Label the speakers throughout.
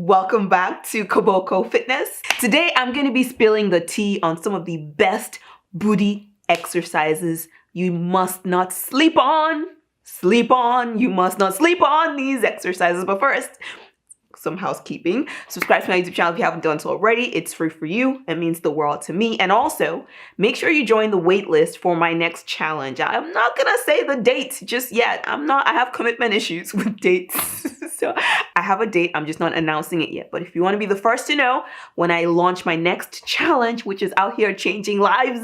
Speaker 1: Welcome back to Koboko Fitness. Today I'm going to be spilling the tea on some of the best booty exercises you must not sleep on. You must not sleep on these exercises. But first, some housekeeping. Subscribe to my YouTube channel if you haven't done so already. It's free for you. It means the world to me. And also, make sure you join the wait list for my next challenge. I'm not gonna say the date just yet. I have commitment issues with dates. So I have a date, I'm just not announcing it yet. But if you want to be the first to know when I launch my next challenge, which is out here changing lives,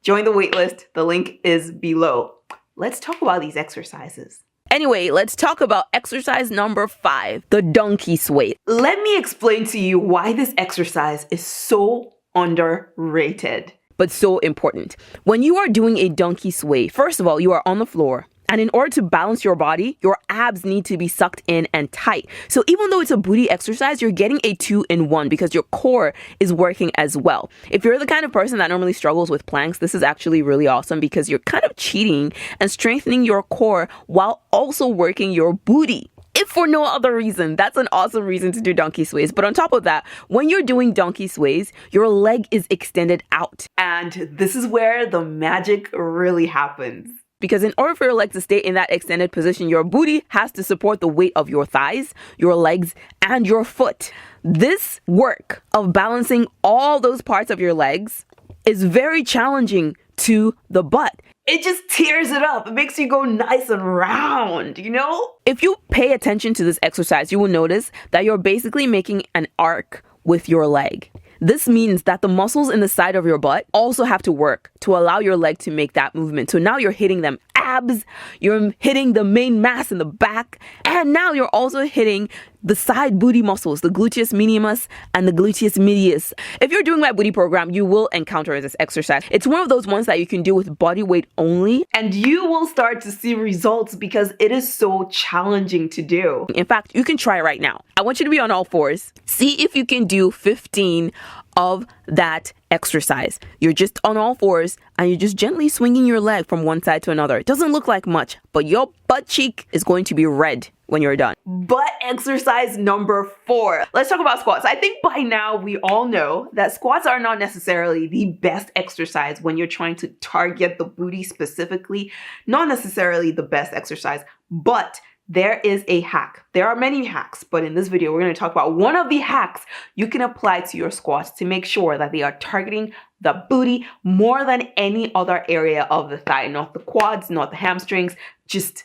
Speaker 1: join the wait list. The link is below. Let's talk about these exercises.
Speaker 2: Anyway, let's talk about exercise number 5, the donkey sway.
Speaker 1: Let me explain to you why this exercise is so underrated.
Speaker 2: But so important. When you are doing a donkey sway, first of all, you are on the floor. And in order to balance your body, your abs need to be sucked in and tight. So even though it's a booty exercise, you're getting a 2-in-1 because your core is working as well. If you're the kind of person that normally struggles with planks, this is actually really awesome because you're kind of cheating and strengthening your core while also working your booty. If for no other reason, that's an awesome reason to do donkey sways. But on top of that, when you're doing donkey sways, your leg is extended out.
Speaker 1: And this is where the magic really happens.
Speaker 2: Because in order for your leg to stay in that extended position, your booty has to support the weight of your thighs, your legs, and your foot. This work of balancing all those parts of your legs is very challenging to the butt.
Speaker 1: It just tears it up. It makes you go nice and round, you know?
Speaker 2: If you pay attention to this exercise, you will notice that you're basically making an arc with your leg. This means that the muscles in the side of your butt also have to work to allow your leg to make that movement. So now you're hitting them abs, you're hitting the main mass in the back, and now you're also hitting the side booty muscles, the gluteus minimus and the gluteus medius. If you're doing my booty program, you will encounter this exercise. It's one of those ones that you can do with body weight only.
Speaker 1: And you will start to see results because it is so challenging to do.
Speaker 2: In fact, you can try right now. I want you to be on all fours. See if you can do 15 of that exercise. You're just on all fours and you're just gently swinging your leg from one side to another. It doesn't look like much, but your butt cheek is going to be red when you're done.
Speaker 1: Butt exercise number 4. Let's talk about squats. I think by now we all know that squats are not necessarily the best exercise when you're trying to target the booty specifically. Not necessarily the best exercise, but there is a hack. There are many hacks, but in this video, we're going to talk about one of the hacks you can apply to your squats to make sure that they are targeting the booty more than any other area of the thigh, not the quads, not the hamstrings, just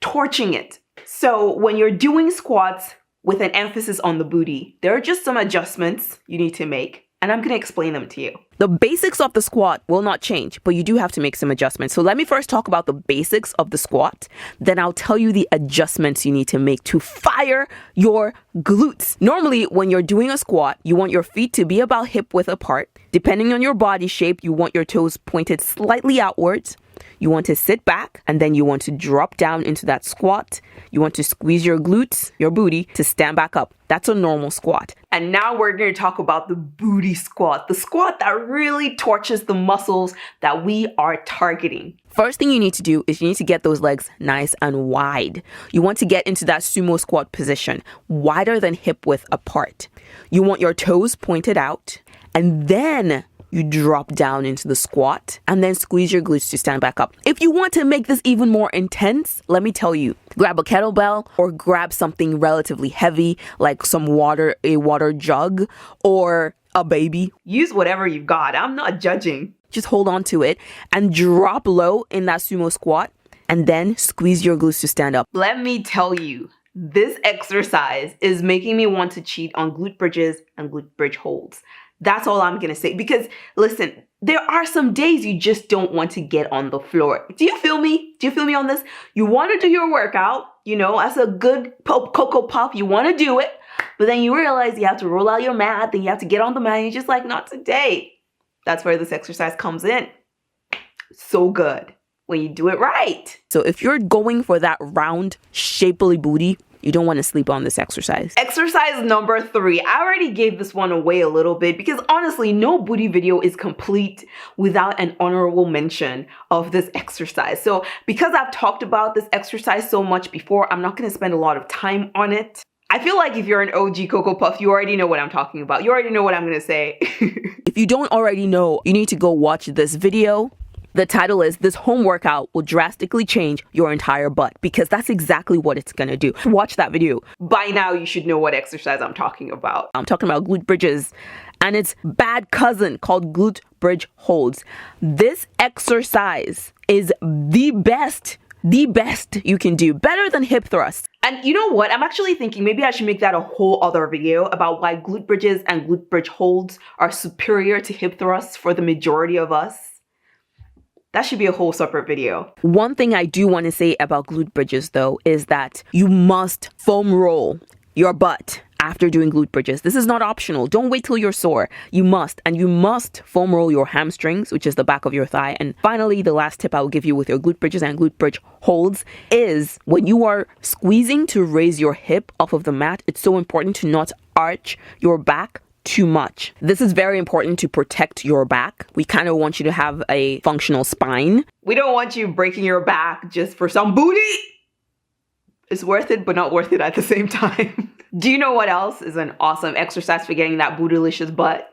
Speaker 1: torching it. So when you're doing squats with an emphasis on the booty, there are just some adjustments you need to make, and I'm going to explain them to you.
Speaker 2: The basics of the squat will not change, but you do have to make some adjustments. So let me first talk about the basics of the squat. Then I'll tell you the adjustments you need to make to fire your glutes. Normally, when you're doing a squat, you want your feet to be about hip width apart. Depending on your body shape, you want your toes pointed slightly outwards. You want to sit back and then you want to drop down into that squat. You want to squeeze your glutes, your booty, to stand back up. That's a normal squat.
Speaker 1: And now we're going to talk about the booty squat, the squat that really torches the muscles that we are targeting.
Speaker 2: First thing you need to do is you need to get those legs nice and wide. You want to get into that sumo squat position, wider than hip width apart. You want your toes pointed out, and then you drop down into the squat and then squeeze your glutes to stand back up. If you want to make this even more intense, let me tell you, grab a kettlebell or grab something relatively heavy like some water, a water jug or a baby.
Speaker 1: Use whatever you've got. I'm not judging.
Speaker 2: Just hold on to it and drop low in that sumo squat and then squeeze your glutes to stand up.
Speaker 1: Let me tell you, this exercise is making me want to cheat on glute bridges and glute bridge holds. That's all I'm going to say. Because listen, there are some days you just don't want to get on the floor. Do you feel me? Do you feel me on this? You want to do your workout, you know, as a good Cocoa Puff, you want to do it. But then you realize you have to roll out your mat, then you have to get on the mat, and you're just like, not today. That's where this exercise comes in. So good when you do it right.
Speaker 2: So if you're going for that round, shapely booty, you don't want to sleep on this exercise.
Speaker 1: Exercise number 3. I already gave this one away a little bit because honestly, no booty video is complete without an honorable mention of this exercise. So because I've talked about this exercise so much before, I'm not going to spend a lot of time on it. I feel like if you're an OG Cocoa Puff, you already know what I'm talking about. You already know what I'm gonna say.
Speaker 2: If you don't already know, you need to go watch this video. The title is "This Home Workout Will Drastically Change Your Entire Butt," because that's exactly what it's gonna do. Watch that video.
Speaker 1: By now, you should know what exercise I'm talking about.
Speaker 2: I'm talking about glute bridges and its bad cousin called glute bridge holds. This exercise is the best you can do, better than hip thrusts.
Speaker 1: And you know what? I'm actually thinking maybe I should make that a whole other video about why glute bridges and glute bridge holds are superior to hip thrusts for the majority of us. That should be a whole separate video.
Speaker 2: One thing I do want to say about glute bridges though is that you must foam roll your butt after doing glute bridges. This is not optional. Don't wait till you're sore. You must. And you must foam roll your hamstrings, which is the back of your thigh. And finally, the last tip I will give you with your glute bridges and glute bridge holds is when you are squeezing to raise your hip off of the mat, it's so important to not arch your back too much. This is very important to protect your back. We kind of want you to have a functional spine.
Speaker 1: We don't want you breaking your back just for some booty. It's worth it, but not worth it at the same time. Do you know what else is an awesome exercise for getting that bootylicious butt?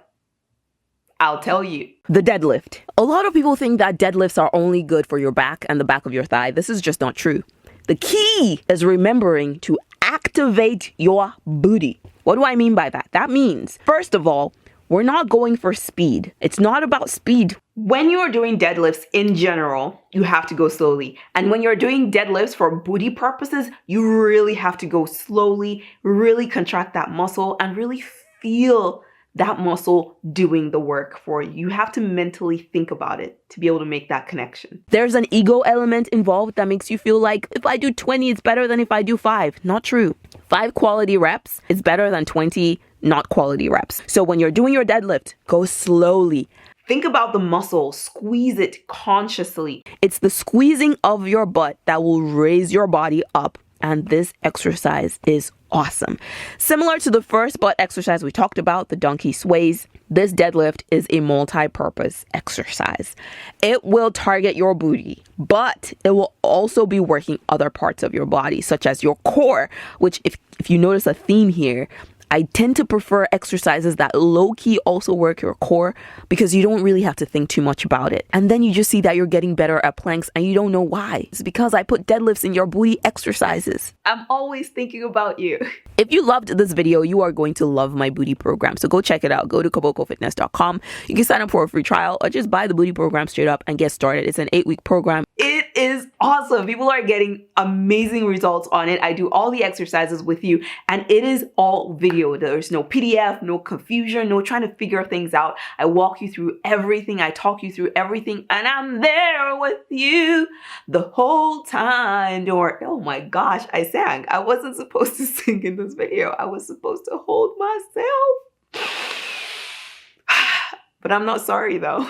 Speaker 1: I'll tell you.
Speaker 2: The deadlift. A lot of people think that deadlifts are only good for your back and the back of your thigh. This is just not true. The key is remembering to activate your booty. What do I mean by that? That means, first of all, we're not going for speed. It's not about speed.
Speaker 1: When you are doing deadlifts in general, you have to go slowly. And when you're doing deadlifts for booty purposes, you really have to go slowly, really contract that muscle and really feel that muscle doing the work for you. You have to mentally think about it to be able to make that connection.
Speaker 2: There's an ego element involved that makes you feel like if I do 20, it's better than if I do 5. Not true. 5 quality reps is better than 20 not quality reps. So when you're doing your deadlift, go slowly.
Speaker 1: Think about the muscle, squeeze it consciously.
Speaker 2: It's the squeezing of your butt that will raise your body up. And this exercise is awesome. Similar to the first butt exercise we talked about, the donkey sways, this deadlift is a multi-purpose exercise. It will target your booty, but it will also be working other parts of your body, such as your core, which if you notice a theme here, I tend to prefer exercises that low-key also work your core because you don't really have to think too much about it. And then you just see that you're getting better at planks and you don't know why. It's because I put deadlifts in your booty exercises.
Speaker 1: I'm always thinking about you.
Speaker 2: If you loved this video, you are going to love my booty program. So go check it out. Go to KobokoFitness.com. You can sign up for a free trial or just buy the booty program straight up and get started. It's an 8-week program.
Speaker 1: It is awesome. People are getting amazing results on it. I do all the exercises with you and it is all video. There's no PDF, no confusion, no trying to figure things out. I walk you through everything. I talk you through everything and I'm there with you the whole time. Don't worry. Oh my gosh, I sang. I wasn't supposed to sing in this video. I was supposed to hold myself. But I'm not sorry though.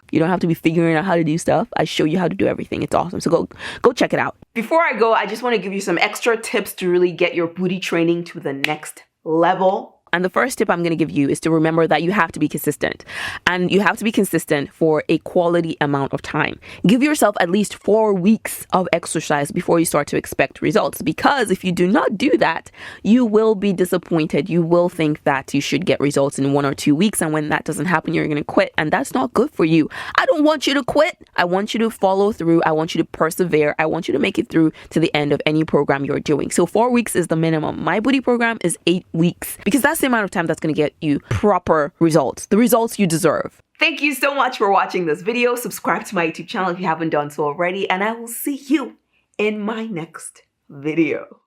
Speaker 2: You don't have to be figuring out how to do stuff. I show you how to do everything. It's awesome. So go check it out.
Speaker 1: Before I go, I just want to give you some extra tips to really get your booty training to the next level.
Speaker 2: And the first tip I'm going to give you is to remember that you have to be consistent. And you have to be consistent for a quality amount of time. Give yourself at least 4 weeks of exercise before you start to expect results. Because if you do not do that, you will be disappointed. You will think that you should get results in 1 or 2 weeks. And when that doesn't happen, you're going to quit. And that's not good for you. I don't want you to quit. I want you to follow through. I want you to persevere. I want you to make it through to the end of any program you're doing. So 4 weeks is the minimum. My booty program is 8 weeks because that's the amount of time that's going to get you proper results, the results you deserve.
Speaker 1: Thank you so much for watching this video. Subscribe to my YouTube channel if you haven't done so already, and I will see you in my next video.